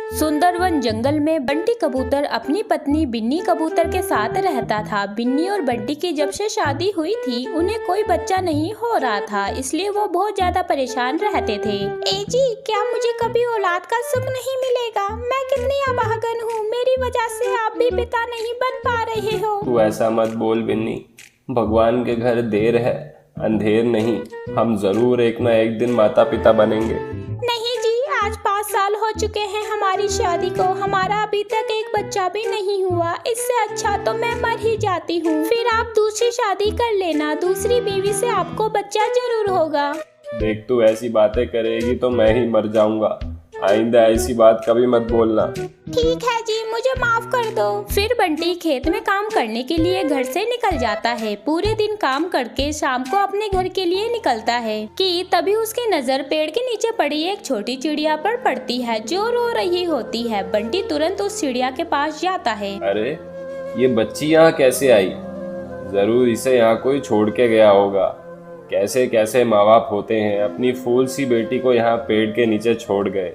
सुंदरवन जंगल में बंटी कबूतर अपनी पत्नी बिन्नी कबूतर के साथ रहता था। बिन्नी और बंटी की जब से शादी हुई थी उन्हें कोई बच्चा नहीं हो रहा था, इसलिए वो बहुत ज्यादा परेशान रहते थे। ए जी, क्या मुझे कभी औलाद का सुख नहीं मिलेगा? मैं कितनी अभागन हूँ, मेरी वजह से आप भी पिता नहीं बन पा रहे हो। तू ऐसा मत बोल बिन्नी, भगवान के घर देर है अंधेर नहीं, हम जरूर एक ना एक दिन माता पिता बनेंगे। नहीं जी, आज 5 साल हो चुके हैं हमारी शादी को, हमारा अभी तक एक बच्चा भी नहीं हुआ। इससे अच्छा तो मैं मर ही जाती हूँ। फिर आप दूसरी शादी कर लेना, दूसरी बीवी से आपको बच्चा जरूर होगा। देख तू ऐसी बातें करेगी तो मैं ही मर जाऊंगा, आइंदा ऐसी बात कभी मत बोलना। ठीक है जी, मुझे माफ कर दो। फिर बंटी खेत में काम करने के लिए घर से निकल जाता है। पूरे दिन काम करके शाम को अपने घर के लिए निकलता है कि तभी उसकी नजर पेड़ के नीचे पड़ी एक छोटी चिड़िया पर पड़ती है जो रो रही होती है। बंटी तुरंत उस चिड़िया के पास जाता है। अरे ये बच्ची यहाँ कैसे आई? जरूर इसे यहाँ कोई छोड़ के गया होगा। कैसे कैसे माँ बाप होते हैं, अपनी फूल सी बेटी को यहाँ पेड़ के नीचे छोड़ गए।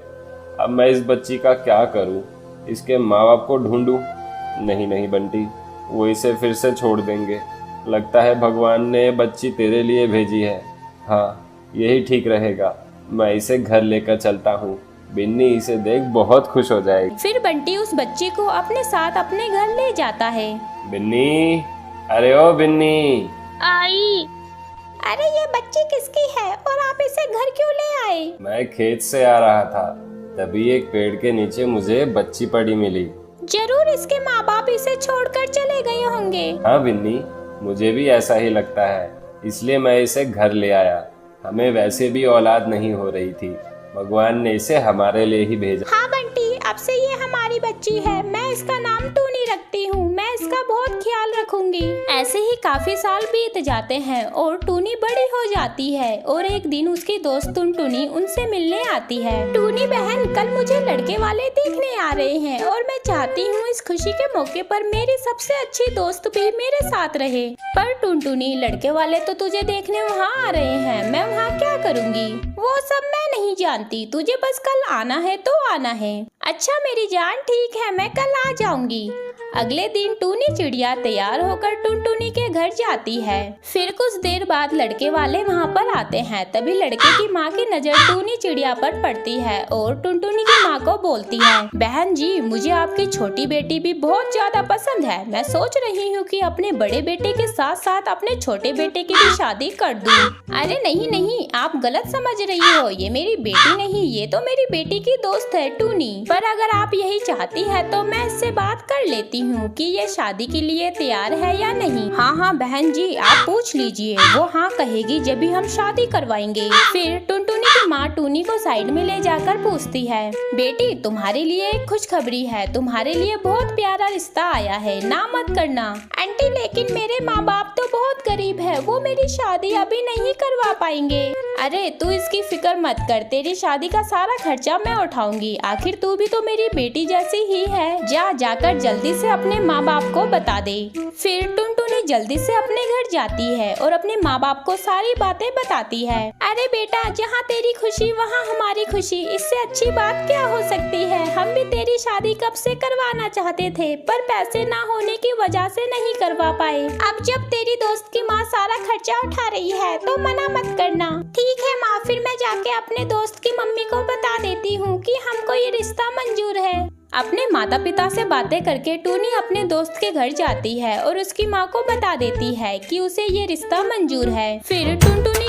अब मैं इस बच्ची का क्या करूं? इसके माँ बाप को ढूंढूं? नहीं नहीं बंटी, वो इसे फिर से छोड़ देंगे। लगता है भगवान ने बच्ची तेरे लिए भेजी है। हाँ, यही ठीक रहेगा, मैं इसे घर लेकर चलता हूँ। बिन्नी इसे देख बहुत खुश हो जाएगी। फिर बंटी उस बच्ची को अपने साथ अपने घर ले जाता है। बिन्नी, अरे ओ बिन्नी। आई। अरे ये बच्ची किसकी है और आप इसे घर क्यों ले आए? मैं खेत से आ रहा था, तभी एक पेड़ के नीचे मुझे बच्ची पड़ी मिली। जरूर इसके माँ बाप इसे छोड़कर चले गए होंगे। हाँ बिन्नी, मुझे भी ऐसा ही लगता है, इसलिए मैं इसे घर ले आया। हमें वैसे भी औलाद नहीं हो रही थी, भगवान ने इसे हमारे लिए ही भेजा। हाँ बंटी, अब से ये हमारी बच्ची है। मैं इसका नाम टूनी रखती हूँ, मैं इसका बहुत ख्याल रखूंगी। ऐसे ही काफी साल बीत जाते हैं और टूनी बड़ी हो जाती है और एक दिन उसकी दोस्त टुनटुनी उनसे मिलने आती है। टूनी बहन, कल मुझे लड़के वाले देखने आ रहे हैं और मैं चाहती हूँ इस खुशी के मौके पर मेरी सबसे अच्छी दोस्त भी मेरे साथ रहे। पर टुनटुनी, लड़के वाले तो तुझे देखने वहाँ आ रहे हैं, मैं वहाँ क्या करूँगी? वो सब मैं नहीं जानती, तुझे बस कल आना है तो आना है। अच्छा मेरी जान, ठीक है, मैं कल आ जाऊंगी। अगले दिन टूनी चिड़िया तैयार होकर टुनटुनी के घर जाती है। फिर कुछ देर बाद लड़के वाले वहाँ पर आते हैं। तभी लड़के की माँ की नजर टूनी चिड़िया पर पड़ती है और टुनटुनी की माँ को बोलती है, बहन जी, मुझे आपकी छोटी बेटी भी बहुत ज्यादा पसंद है। मैं सोच रही हूँ कि अपने बड़े बेटे के साथ साथ अपने छोटे बेटे की भी शादी कर दूँ। अरे नहीं नहीं, आप गलत समझ रही हो, ये मेरी बेटी नहीं, ये तो मेरी बेटी की दोस्त है टूनी। पर अगर आप यही चाहती है तो मैं इससे बात कर लेती हूँ कि ये शादी के लिए तैयार है या नहीं। हाँ हाँ बहन जी, आप पूछ लीजिए, वो हाँ कहेगी जब भी हम शादी करवाएंगे। फिर टुनटुनी की माँ टूनी को साइड में ले जाकर पूछती है, बेटी तुम्हारे लिए एक खुशखबरी है, तुम्हारे लिए बहुत प्यारा रिश्ता आया है, ना मत करना। आंटी लेकिन मेरे माँ बाप तो बहुत गरीब है, वो मेरी शादी अभी नहीं करवा पाएंगे। अरे तू इसकी फिक्र मत कर, तेरी शादी का सारा खर्चा मैं उठाऊंगी, आखिर तू भी तो मेरी बेटी जैसी ही है। जाकर जल्दी से अपने माँ बाप को बता दे। फिर टुनटुनी जल्दी से अपने घर जाती है और अपने माँ बाप को सारी बातें बताती है। अरे बेटा, जहाँ तेरी खुशी वहाँ हमारी खुशी, इससे अच्छी बात क्या हो सकती है? हम भी तेरी शादी कब से करवाना चाहते थे, पर पैसे ना होने की वजह से नहीं करवा पाए। अब जब तेरी दोस्त की माँ सारा खर्चा उठा रही है तो मना मत करना। ठीक है माँ, फिर मैं जाके अपने दोस्त की मम्मी को बता देती हूँ कि हमको ये रिश्ता मंजूर है। अपने माता पिता से बातें करके टूनी अपने दोस्त के घर जाती है और उसकी माँ को बता देती है कि उसे ये रिश्ता मंजूर है। फिर टुनटुनी